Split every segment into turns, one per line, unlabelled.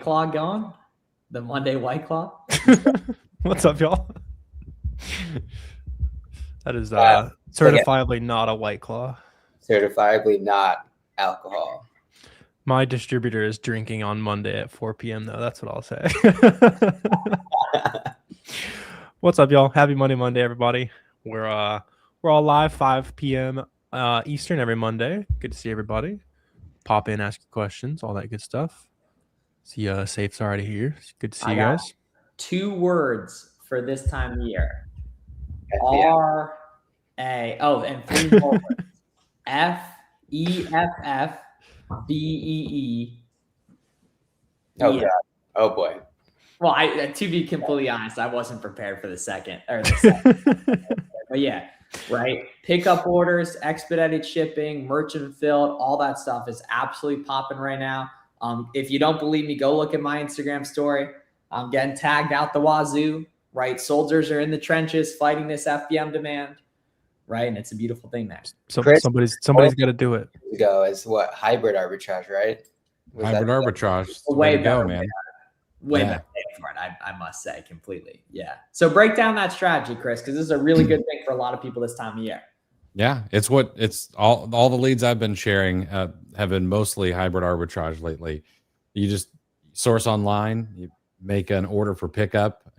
White Claw going? The Monday White Claw?
What's up, y'all? That is certifiably not a White Claw.
Certifiably not alcohol.
My distributor is drinking on Monday at 4 p.m. though. That's what I'll say. What's up, y'all? Happy Monday, everybody. We're all live 5 p.m. Eastern every Monday. Good to see everybody. Pop in, ask questions, all that good stuff. See, Safe's already here. It's good to see you guys.
2 words for this time of year. R-A. Oh, and 3 more words. F-E-F-F-B-E-E.
Oh, God. Oh, boy.
Well, to be completely honest, I wasn't prepared for the second. But yeah, right? Pickup orders, expedited shipping, merchant filled, all that stuff is absolutely popping right now. If you don't believe me, go look at my Instagram story. I'm getting tagged out the wazoo, right? Soldiers are in the trenches fighting this FBM demand, right? And it's a beautiful thing there.
So somebody's got to do it.
Go as what? Hybrid arbitrage, right?
Hybrid arbitrage.
Way
to
better,
go, man.
Way better for it, I must say, completely. Yeah. So break down that strategy, Chris, because this is a really good thing for a lot of people this time of year.
Yeah, it's all the leads I've been sharing have been mostly hybrid arbitrage lately. You just source online, you make an order for pickup,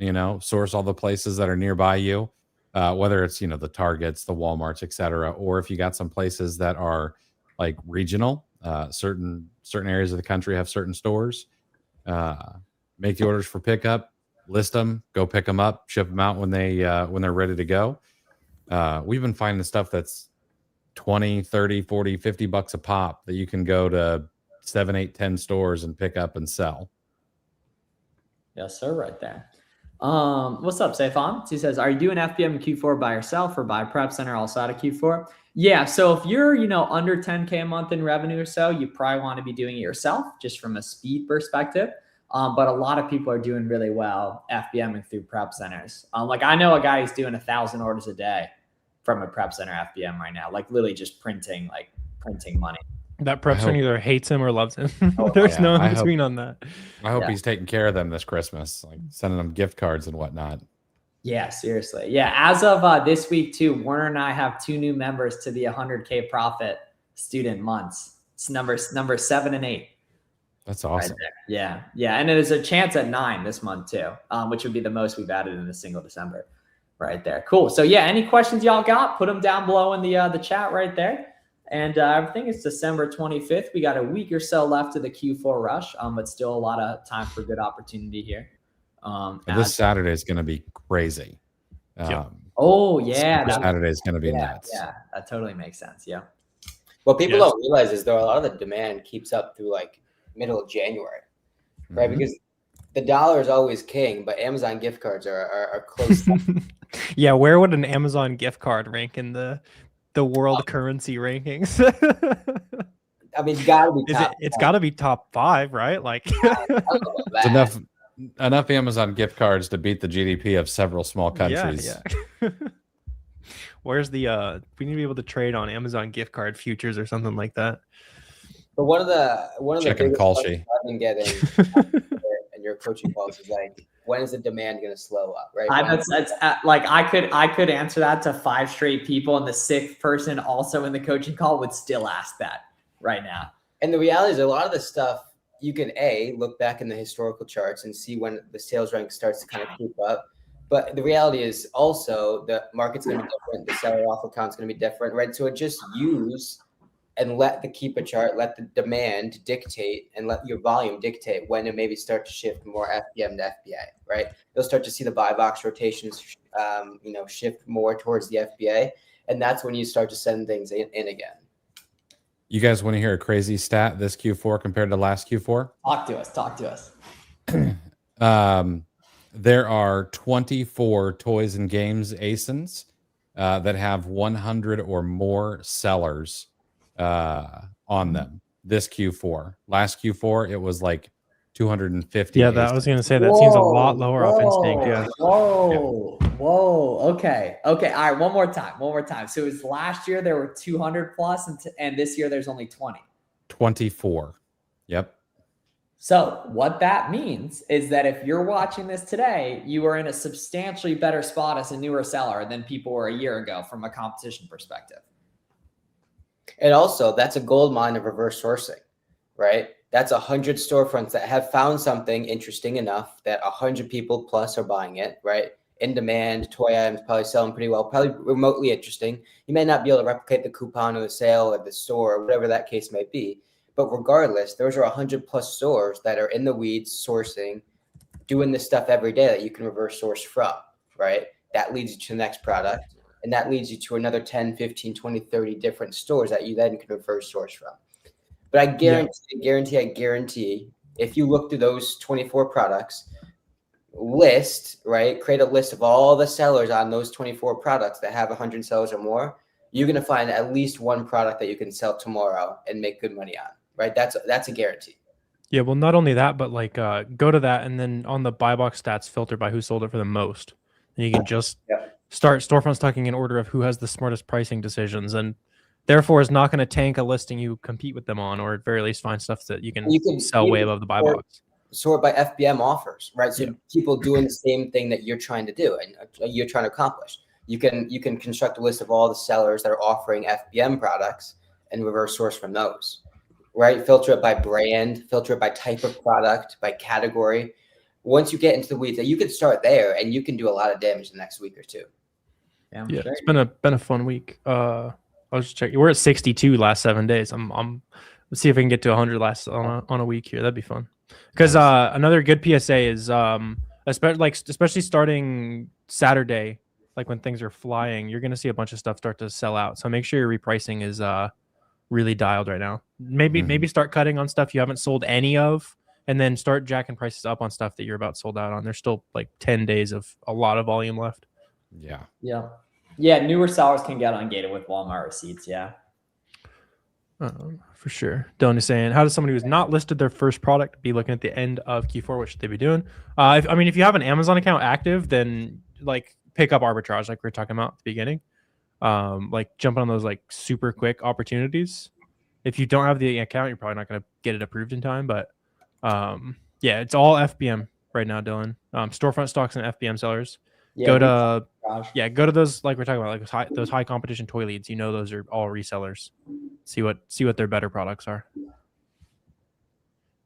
source all the places that are nearby you, whether it's, the Targets, the Walmarts, etc., or if you got some places that are like regional, certain areas of the country have certain stores, make the orders for pickup, list them, go pick them up, ship them out when they're ready to go. We've been finding stuff that's 20, 30, 40, 50 bucks a pop that you can go to 7, 8, 10 stores and pick up and sell.
Yes, sir. Right there. What's up, Saifon? He says, are you doing FBM in Q4 by yourself or by Prep Center also out of Q4? Yeah. So if you're, under 10K a month in revenue or so, you probably want to be doing it yourself just from a speed perspective. But a lot of people are doing really well FBMing through Prep Centers. Like I know a guy who's doing 1,000 orders a day from a Prep Center FBM right now, like literally just printing money.
That Prep Center either hates him or loves him. There's no in between on that.
I hope he's taking care of them this Christmas, like sending them gift cards and whatnot.
Yeah, seriously. Yeah, as of this week too, Warner and I have 2 new members to the 100K profit student months. It's number 7 and 8.
That's awesome.
Right, yeah. And it is a chance at 9 this month too, which would be the most we've added in a single December. Right there. Cool. So yeah, any questions y'all got, put them down below in the chat right there. And I think it's December 25th. We got a week or so left of the Q4 rush, but still a lot of time for good opportunity here.
This Saturday is going to be crazy.
Oh yeah,
Saturday is going to be nuts.
Yeah, that totally makes sense. Yeah.
What people don't realize is though a lot of the demand keeps up through like middle of January, right? Because the dollar is always king, but Amazon gift cards are close.
Yeah, where would an Amazon gift card rank in the world currency rankings?
I mean, it's got to be.
It's got to be top 5, right? Like,
it's enough Amazon gift cards to beat the GDP of several small countries.
Yeah. Where's the? We need to be able to trade on Amazon gift card futures or something like that.
But one of the biggest
call
questions I've been getting in your coaching calls is like, when is the demand going to slow up? Right?
I could answer that to 5 straight people, and the 6th person also in the coaching call would still ask that right now.
And the reality is, a lot of this stuff you can look back in the historical charts and see when the sales rank starts to kind of creep up. But the reality is also the market's going to be different. The seller offer count's going to be different, right? So just use and let the keeper chart, let the demand dictate and let your volume dictate when it maybe start to shift more FBM to FBA, right? You'll start to see the buy box rotations, shift more towards the FBA. And that's when you start to send things in again.
You guys want to hear a crazy stat this Q4 compared to last Q4?
Talk to us.
There are 24 toys and games ASINs that have 100 or more sellers on them this Q4. Last Q4, it was like 250.
Yeah, that I was going to say that seems a lot lower off instinct. Yeah.
Whoa. Okay. All right. One more time. So it was last year there were 200 plus, and this year there's only 20.
24. Yep.
So what that means is that if you're watching this today, you are in a substantially better spot as a newer seller than people were a year ago from a competition perspective.
And also, that's a gold mine of reverse sourcing, right? That's 100 storefronts that have found something interesting enough that 100 people plus are buying it, right? In demand, toy items, probably selling pretty well, probably remotely interesting. You may not be able to replicate the coupon or the sale at the store, or whatever that case may be. But regardless, those are 100 plus stores that are in the weeds sourcing, doing this stuff every day that you can reverse source from, right? That leads you to the next product. And that leads you to another 10, 15, 20, 30 different stores that you then can reverse source from. But I guarantee, if you look through those 24 products, create a list of all the sellers on those 24 products that have 100 sellers or more, you're going to find at least one product that you can sell tomorrow and make good money on, right? That's a guarantee.
Yeah, well, not only that, but like go to that and then on the buy box stats filter by who sold it for the most. And you can just start storefronts talking in order of who has the smartest pricing decisions and therefore is not going to tank a listing you compete with them on, or at very least find stuff that you can sell way above the buy box.
Sort by FBM offers, right? So people doing the same thing that you're trying to do and you're trying to accomplish. You can construct a list of all the sellers that are offering FBM products and reverse source from those, right? Filter it by brand, filter it by type of product, by category. Once you get into the weeds, you can start there and you can do a lot of damage the next week or two.
Yeah,
sure. It's been a fun week. I'll just check. We're at 62 last 7 days. Let's see if I can get to 100 on a week here. That'd be fun. Because another good PSA is especially starting Saturday, like when things are flying, you're gonna see a bunch of stuff start to sell out. So make sure your repricing is really dialed right now. Maybe start cutting on stuff you haven't sold any of, and then start jacking prices up on stuff that you're about sold out on. There's still like 10 days of a lot of volume left.
Yeah. Newer sellers can get ungated with Walmart receipts. Yeah.
For sure. Dylan is saying, how does somebody who's not listed their first product be looking at the end of Q4? What should they be doing? If you have an Amazon account active, then like pick up arbitrage, like we were talking about at the beginning. Like jumping on those like super quick opportunities. If you don't have the account, you're probably not going to get it approved in time. But it's all FBM right now, Dylan. Storefront stocks and FBM sellers. Go to those, like we're talking about, like those high competition toy leads. You know, those are all resellers. See what their better products are.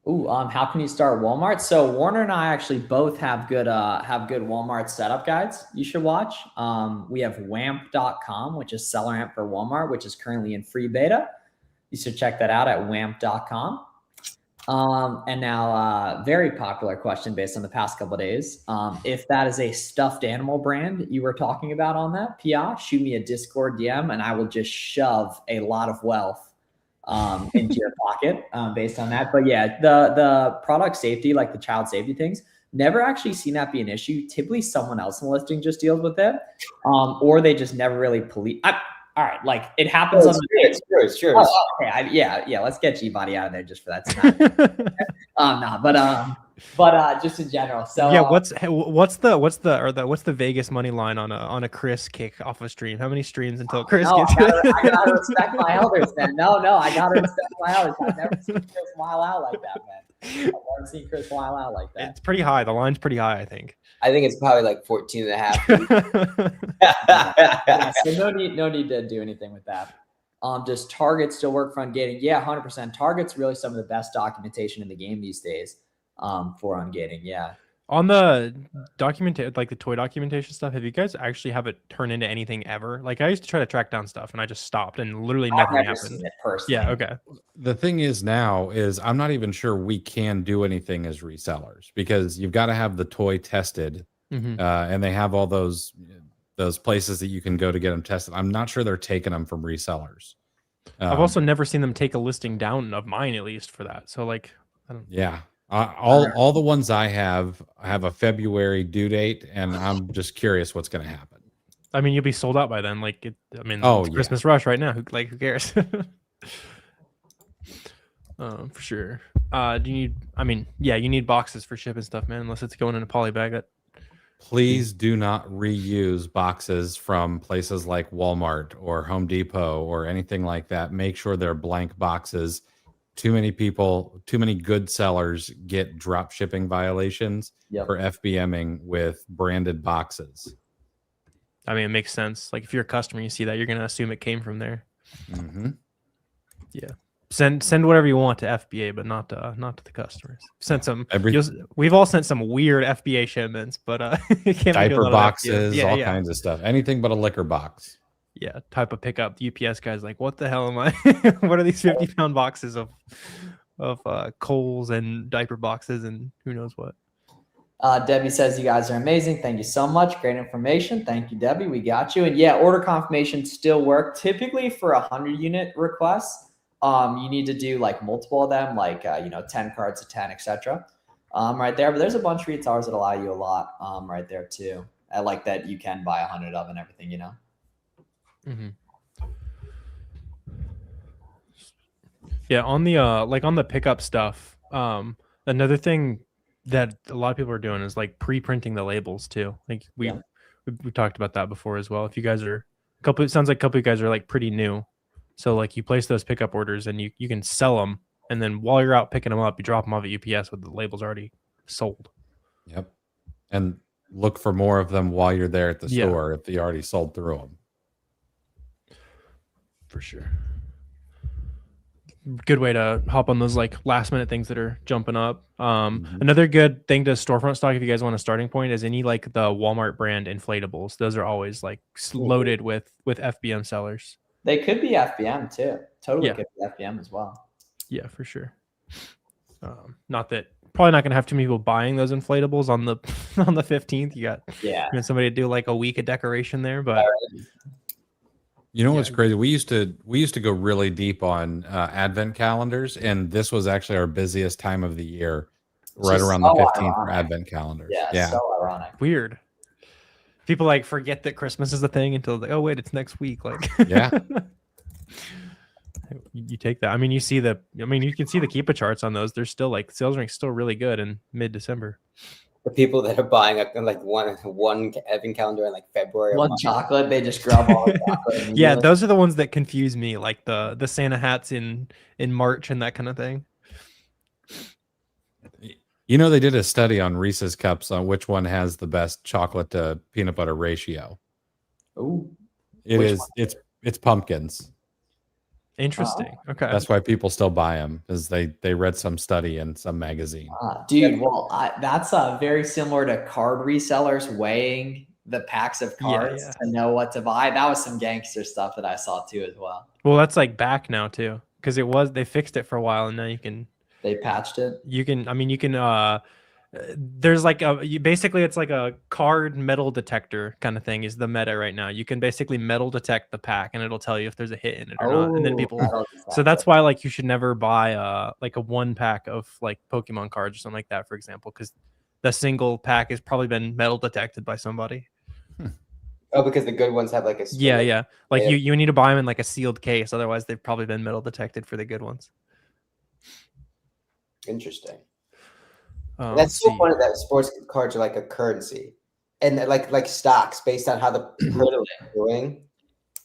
Ooh, how can you start Walmart? So Warner and I actually both have good Walmart setup guides you should watch. We have wamp.com, which is SellerAmp for Walmart, which is currently in free beta. You should check that out at wamp.com. And now, very popular question based on the past couple of days. If that is a stuffed animal brand you were talking about on that, Pia, shoot me a Discord DM and I will just shove a lot of wealth into your pocket based on that. But yeah, the product safety, like the child safety things, never actually seen that be an issue. Typically someone else in the listing just deals with it, or they just never really police. All right, like it happens on the
It's true.
Oh, okay, yeah. Let's get G-Body out of there just for that tonight. But just in general. So
yeah, what's the Vegas money line on a Chris kick off a stream? How many streams until Chris gets it?
I gotta respect my elders, man. No, I gotta respect my elders. I've never seen Chris wild out like that, man. I've never seen Chris wild out like that.
It's pretty high. The line's pretty high, I think.
I think it's probably like 14 and a half.
So no need to do anything with that. Does Target still work for ungating? Yeah, 100%. Target's really some of the best documentation in the game these days for ungating. Yeah.
On the like the toy documentation stuff, have you guys actually have it turn into anything ever? Like I used to try to track down stuff and I just stopped and literally nothing happened. Yeah, okay.
The thing is now is I'm not even sure we can do anything as resellers because you've got to have the toy tested, and they have all those places that you can go to get them tested. I'm not sure they're taking them from resellers.
I've also never seen them take a listing down of mine, at least for that. So like, I don't.
Yeah. All the ones I have a February due date, and I'm just curious what's going to happen.
I mean, you'll be sold out by then. Like, it's Christmas rush right now. Who cares? For sure. You need boxes for shipping stuff, man. Unless it's going in a poly bag.
Please do not reuse boxes from places like Walmart or Home Depot or anything like that. Make sure they're blank boxes. too many people, too many good sellers get drop shipping violations for FBMing with branded boxes.
I mean, it makes sense. Like if you're a customer, you see that, you're going to assume it came from there.
Mm-hmm.
Yeah. Send whatever you want to FBA, but not to the customers. Sent some. We've all sent some weird FBA shipments, but it can't
diaper boxes, all kinds of stuff. Anything but a liquor box.
Yeah, type of pickup. The UPS guy's like, "What the hell am I? What are these 50-pound boxes of coals and diaper boxes and who knows what?"
Debbie says you guys are amazing. Thank you so much. Great information. Thank you, Debbie. We got you. And yeah, order confirmations still work. Typically for 100 unit requests. You need to do like multiple of them, like 10 cards of 10, etc. Right there. But there's a bunch of retailers that allow you a lot right there too. I like that you can buy 100 of and everything,
Mm-hmm. Yeah, on the pickup stuff. Another thing that a lot of people are doing is like pre-printing the labels too. Like we talked about that before as well. If you guys are it sounds like a couple of you guys are like pretty new. So like you place those pickup orders and you can sell them, and then while you're out picking them up, you drop them off at UPS with the labels already sold.
Yep. And look for more of them while you're there at the store if you already sold through them.
For sure. Good way to hop on those like last minute things that are jumping up. Another good thing to storefront stock if you guys want a starting point is any like the Walmart brand inflatables. Those are always like loaded with FBM sellers.
They could be FBM too. Totally could be FBM as well.
Yeah, for sure. Not that probably not gonna have too many people buying those inflatables on the 15th. You got somebody to do like a week of decoration there, but
you know what's crazy? We used to go really deep on advent calendars, and this was actually our busiest time of the year, right around the 15th for advent calendars.
Yeah, so ironic.
Weird. People like forget that Christmas is a thing until like, oh wait, it's next week. Like, you take that. I mean, you can see the Keepa charts on those. They're still like sales rank still really good in mid-December.
The people that are buying like one advent calendar in like February.
One chocolate, they just grab all the chocolate.
Yeah, those are the ones that confuse me, like the Santa hats in March and that kind of thing.
You know, they did a study on Reese's cups on which one has the best chocolate to peanut butter ratio.
Oh,
it's pumpkins.
Interesting. Okay,
that's why people still buy them, because they read some study in some magazine.
Dude, well, that's very similar to card resellers weighing the packs of cards to know what to buy. That was some gangster stuff that I saw too as well.
Well, that's like back now too, because they fixed it for a while, and now you can.
They patched it.
You can. There's like basically it's like a card metal detector kind of thing is the meta right now. You can basically metal detect the pack, and it'll tell you if there's a hit in it or not. And then people. So that's why like you should never buy like a one pack of like Pokemon cards or something like that, for example, because the single pack has probably been metal detected by somebody.
Oh, because the good ones have like a
like you need to buy them in like a sealed case, otherwise they've probably been metal detected for the good ones.
Interesting. That's so funny that sports cards are like a currency, and like stocks based on how the person is doing.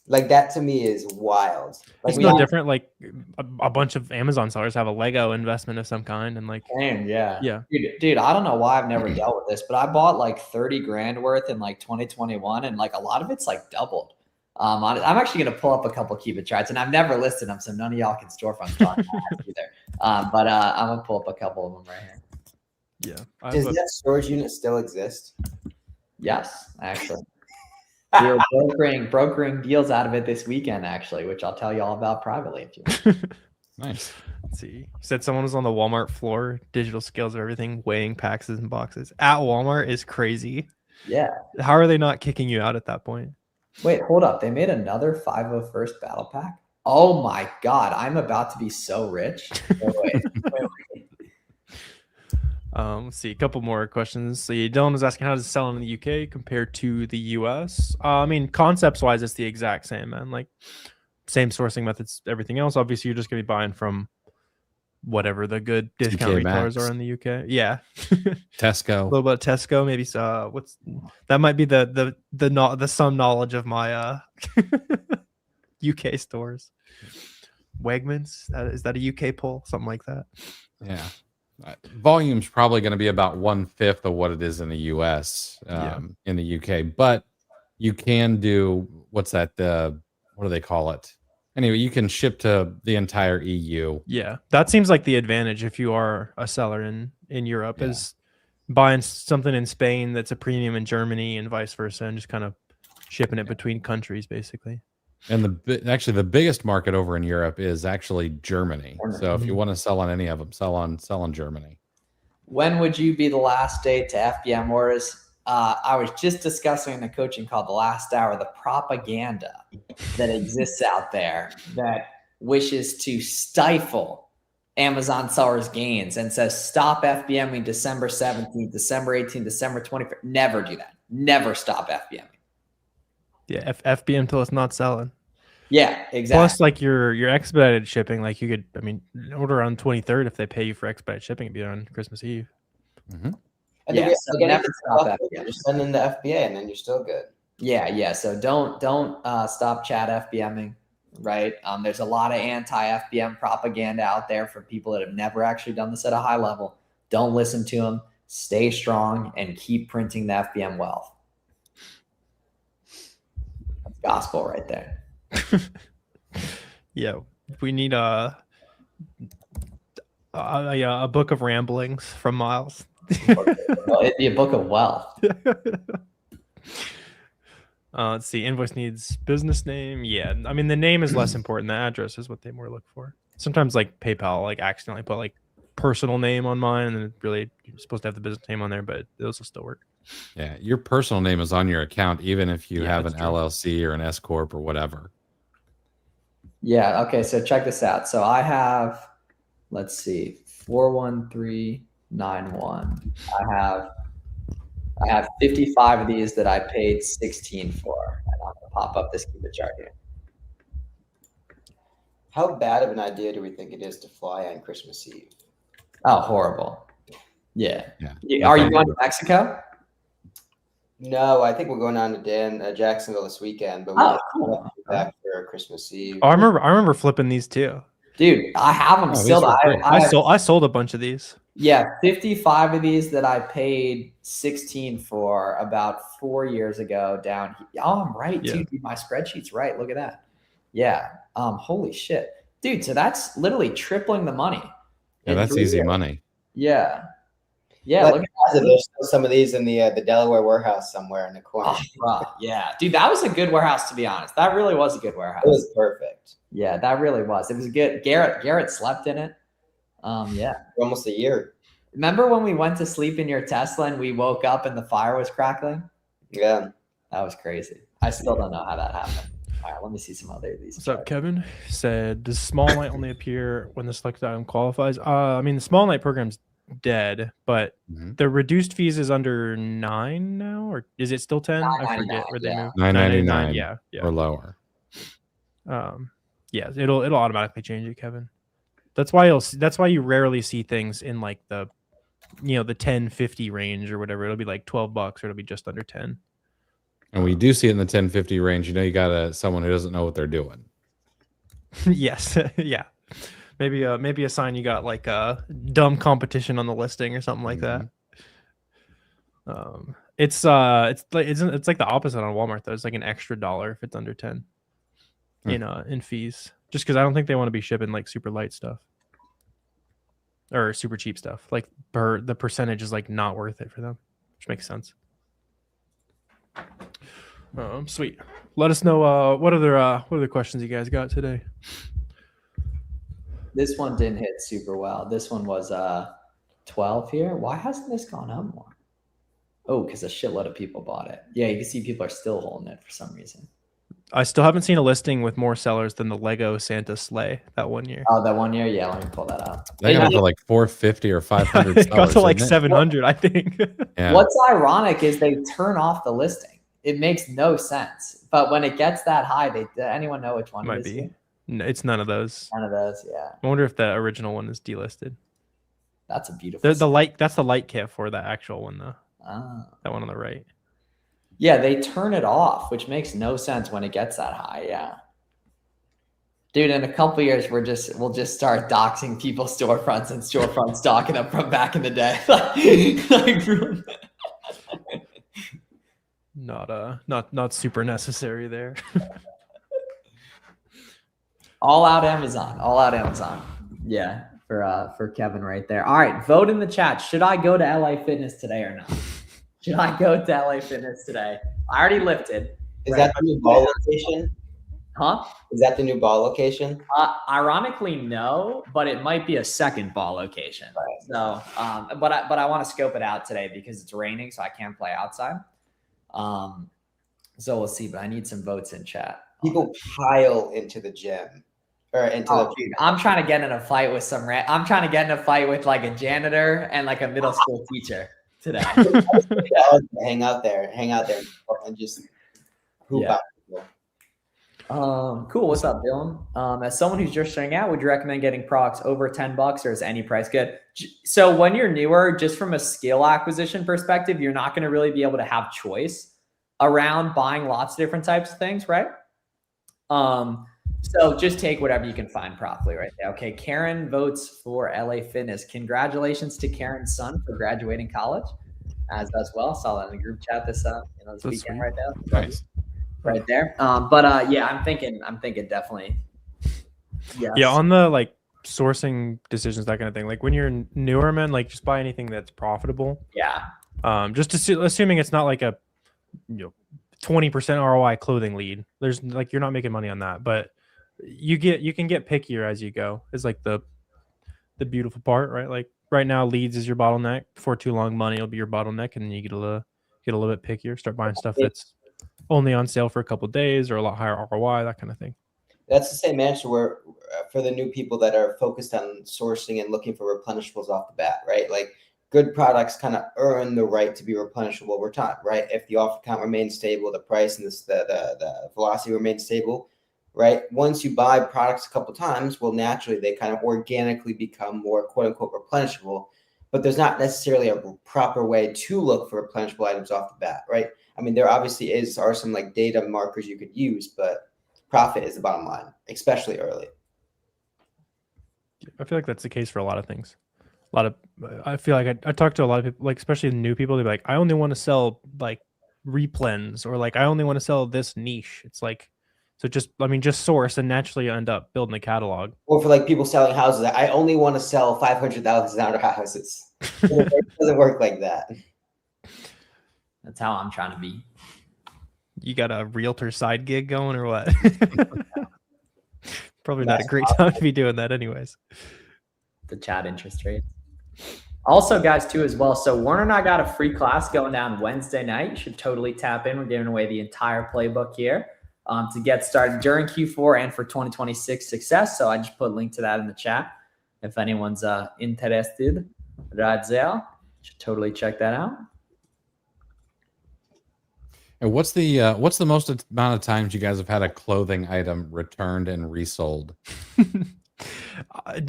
Like that to me is wild. Like,
it's no different. Like a bunch of Amazon sellers have a Lego investment of some kind, and like
yeah. Dude, I don't know why I've never dealt with this, but I bought like 30 grand worth in like 2021, and like a lot of it's like doubled. I'm actually gonna pull up a couple Keepa charts, and I've never listed them, so none of y'all can storefront talk either. But I'm gonna pull up a couple of them right here.
Yeah.
Does that storage unit still exist?
Yes, actually. We were brokering deals out of it this weekend, actually, which I'll tell you all about privately if you want.
Nice.
Let's see. You said someone was on the Walmart floor, digital scales of everything, weighing packs and boxes at Walmart is crazy.
Yeah.
How are they not kicking you out at that point?
Wait, hold up. They made another 501st battle pack? Oh my God. I'm about to be so rich. Wait.
Let's see, a couple more questions. So Dylan was asking, how does it sell in the UK compared to the US? I mean, concepts wise, it's the exact same, man. Like same sourcing methods, everything else. Obviously, you're just gonna be buying from whatever the good discount retailers are in the UK. Yeah.
Tesco.
A little bit of Tesco, maybe that might be the some knowledge of my UK stores. Wegmans? Is that a UK poll? Something like that.
Yeah. Volume's probably going to be about 1/5 of what it is in the US, in the UK, but you can do what's that? What do they call it? Anyway, you can ship to the entire EU.
Yeah, that seems like the advantage if you are a seller in Europe is buying something in Spain that's a premium in Germany and vice versa, and just kind of shipping it between countries basically.
And actually the biggest market over in Europe is actually Germany. So if you want to sell on any of them, sell on Germany.
When would you be the last day to FBM orders? I was just discussing in a coaching call the last hour, the propaganda that exists out there that wishes to stifle Amazon sellers' gains and says, stop FBMing December 17th, December 18th, December 21st. Never do that. Never stop FBMing.
Yeah, FBM till it's not selling.
Yeah, exactly.
Plus, like your expedited shipping, like you could, I mean, order on 23rd if they pay you for expedited shipping, it'd be on Christmas Eve.
And
yeah, so never stop FBM.
Just send in the FBA and then you're still good.
Yeah. So don't stop chat FBMing, right? There's a lot of anti-FBM propaganda out there for people that have never actually done this at a high level. Don't listen to them. Stay strong and keep printing the FBM wealth. That's gospel right there.
Yeah, we need a book of ramblings from Miles.
Well, it'd be a book of wealth.
Let's see. Invoice needs business name. Yeah, I mean the name is less important. The address is what they more look for. Sometimes like PayPal like accidentally put like personal name on mine, and then it really you're supposed to have the business name on there, but those will still work.
Yeah, your personal name is on your account, even if you have an
true.
LLC or an S corp or whatever.
Yeah. Okay. So check this out. So I have, let's see, 41391. I have 55 of these that I paid 16 for. And I'm gonna pop up this Cuba chart here.
How bad of an idea do we think it is to fly on Christmas Eve?
Oh, horrible. Yeah.
Yeah.
Are you going to Mexico?
No, I think we're going on to Jacksonville this weekend, but
Oh,
we'll
cool.
be back for Christmas Eve.
Oh, I remember flipping these too.
Dude, I have them
these
still.
were great.
I sold a bunch of these.
Yeah, 55 of these that I paid 16 for about 4 years ago down here. Oh, I'm right,
Yeah.
too. Dude, my spreadsheet's right. Look at that. Yeah. Holy shit. Dude, so that's literally tripling the money.
Yeah,
in
that's
3
easy
years.
money.
Yeah. Yeah,
But
look at
there's still some of these in the Delaware warehouse somewhere in the corner.
Oh, right. Yeah. Dude, that was a good warehouse, to be honest. That really was a good warehouse.
It was perfect.
Yeah, that really was. It was good. Garrett slept in it. Yeah.
For almost a year.
Remember when we went to sleep in your Tesla and we woke up and the fire was crackling?
Yeah.
That was crazy. I still don't know how that happened. All right, let me see some other of these.
What's up, Kevin? Said, does small night only appear when the selected item qualifies? I mean, the small night program's dead, but the reduced fees is under 9 now, or is it still 10? I forget where they moved.
$9.99
Yeah.
or lower.
Yeah, it'll automatically change it, Kevin. That's why you rarely see things in like the the 10.50 range or whatever. It'll be like $12 or it'll be just under 10.
And we do see it in the 1050 range. You got someone who doesn't know what they're doing.
Yes. Yeah. Maybe a sign you got like a dumb competition on the listing or something like that. It's like the opposite on Walmart though. It's like an extra $1 if it's under 10 in fees. Just because I don't think they want to be shipping like super light stuff or super cheap stuff. Like the percentage is like not worth it for them, which makes sense. Sweet. Let us know what other questions you guys got today.
This one didn't hit super well. This one was 12 here. Why hasn't this gone up more? Oh, because a shitload of people bought it. Yeah, you can see people are still holding it for some reason.
I still haven't seen a listing with more sellers than the Lego Santa sleigh that one year.
Oh, that 1 year? Yeah, let me pull that up.
They got to like 450 or 500.
It got to like
sellers,
700, I think.
Yeah.
What's ironic is they turn off the listing. It makes no sense. But when it gets that high, does anyone know which one
Might
it is?
be. No, it's none of those.
None of those, yeah.
I wonder if the original one is delisted.
That's a beautiful.
That's the light kit for the actual one though.
Oh.
That one on the right.
Yeah, they turn it off, which makes no sense when it gets that high. Yeah. Dude, in a couple years, we'll just start doxing people's storefronts and storefronts stocking them from back in the day.
Not super necessary there.
All out Amazon. Yeah, for Kevin right there. All right, vote in the chat. Should I go to LA Fitness today or not? Should I go to LA Fitness today? I already lifted.
Is that the new ball location?
Huh?
Is that the new ball location?
Ironically, no, but it might be a second ball location.
Right.
So, but I want to scope it out today because it's raining, so I can't play outside. So we'll see, but I need some votes in chat.
People pile into the gym or into the.
Dude, I'm trying to get in a fight with I'm trying to get in a fight with like a janitor and like a middle school teacher today.
Hang out there, and just hoop out.
Cool. What's up, Dylan? As someone who's just starting out, would you recommend getting products over $10 or is any price good? So when you're newer, just from a skill acquisition perspective, you're not going to really be able to have choice around buying lots of different types of things, right? So just take whatever you can find properly right there. Okay. Karen votes for LA Fitness. Congratulations to Karen's son for graduating college as well. Saw that in the group chat this weekend
sweet.
right now.
Nice.
Right there. But yeah, I'm thinking definitely. Yes.
Yeah, on the like sourcing decisions, that kind of thing. Like when you're newer, man, like just buy anything that's profitable.
Yeah.
Just assuming it's not like a 20% ROI clothing lead. There's like you're not making money on that, but you can get pickier as you go. Is like the beautiful part, right? Like right now, leads is your bottleneck. Before too long, money will be your bottleneck, and then you get a little bit pickier. Start buying stuff that's only on sale for a couple of days or a lot higher ROI, that kind of thing.
That's the same answer where for the new people that are focused on sourcing and looking for replenishables off the bat, right? Like good products kind of earn the right to be replenishable over time, right? If the offer count remains stable, the price and the velocity remains stable, right? Once you buy products a couple times, well, naturally they kind of organically become more quote unquote replenishable, but there's not necessarily a proper way to look for replenishable items off the bat, right? I mean, there obviously are some like data markers you could use, but profit is the bottom line, especially early.
I feel like that's the case for a lot of things. I feel like I talk to a lot of people, like especially new people. They're like, I only want to sell like replens, or like I only want to sell this niche. It's like, so just source, and naturally you end up building a catalog.
Or for like people selling houses, I only want to sell $500,000 houses. It doesn't work like that.
That's how I'm trying to be.
You got a realtor side gig going or what? Probably not a great time to be doing that anyways.
The chat interest rate. Also, guys, too, as well. So Warner and I got a free class going down Wednesday night. You should totally tap in. We're giving away the entire playbook here to get started during Q4 and for 2026 success. So I just put a link to that in the chat. If anyone's interested right there, should totally check that out.
And what's the most amount of times you guys have had a clothing item returned and resold?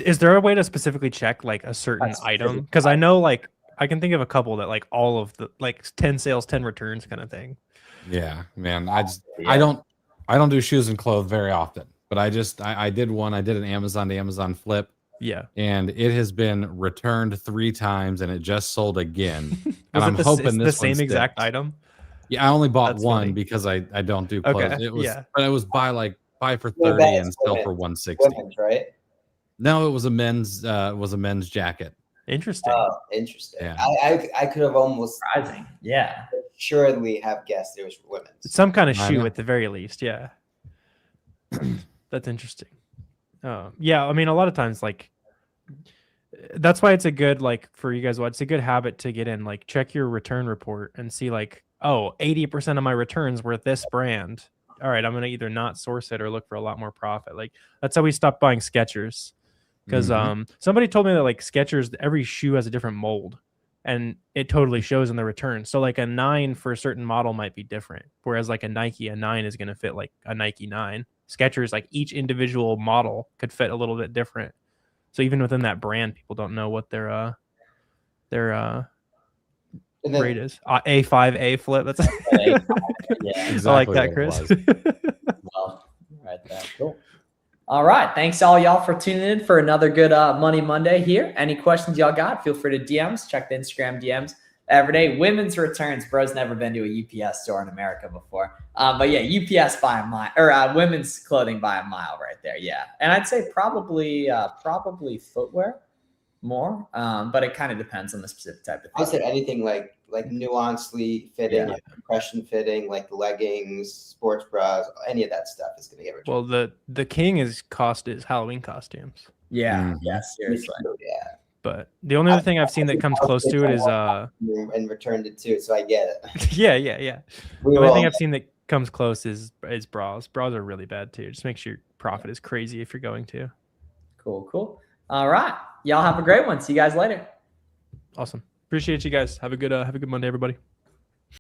Is there a way to specifically check like a certain item? Because I know like I can think of a couple that like all of the like 10 sales, 10 returns kind of thing.
Yeah, man. I don't do shoes and clothes very often, but I did one. I did an Amazon to Amazon flip.
Yeah.
And it has been returned 3 times and it just sold again. And I'm
hoping
this
the same exact item.
Yeah, I only bought
That's
one
funny.
because I don't do clothes.
Okay,
But it was buy for 30 and sell for 160.
Women's, right?
No, it was a men's jacket.
Interesting.
Oh, interesting.
Yeah.
I could have almost
Surprising. Yeah.
assuredly have guessed it was women's.
Some kind of
I
shoe
know.
at the very least. Yeah. That's interesting. Yeah. I mean, a lot of times, like, that's why it's a good, like, for you guys, it's a good habit to get in, like, check your return report and see, like, oh, 80% of my returns were this brand. All right, I'm going to either not source it or look for a lot more profit. Like, that's how we stopped buying Skechers. Because somebody told me that, like, Skechers, every shoe has a different mold. And it totally shows in the return. So, like, a 9 for a certain model might be different. Whereas, like, a 9 is going to fit, like, a Nike 9. Skechers, like, each individual model could fit a little bit different. So even within that brand, people don't know what their grade is. A5A flip. That's
Yeah.
Exactly
I like that,
what it
Chris.
was.
Well, right there. Cool. All right. Thanks all y'all for tuning in for another good Money Monday here. Any questions y'all got, feel free to DMs. Check the Instagram DMs every day. Women's returns. Bro's never been to a UPS store in America before. But yeah, UPS by a mile, or women's clothing by a mile right there. Yeah. And I'd say probably footwear more. But it kind of depends on the specific type of
I
thing.
said anything like nuancedly fitting, like compression fitting, like leggings, sports bras, any of that stuff is going to get returned.
Well, the king is Halloween costumes.
Yeah.
Mhm.
Yeah. Seriously.
Yeah.
But the only other thing I've seen that comes close to it is
and returned it too, so I get it.
yeah.
We
The
were
only
all-
thing I've seen that comes close is bras. Bras are really bad too. Just make sure your profit is crazy if you're going to.
Cool. All right. Y'all have a great one. See you guys later.
Awesome. Appreciate you guys. Have a good Monday, everybody.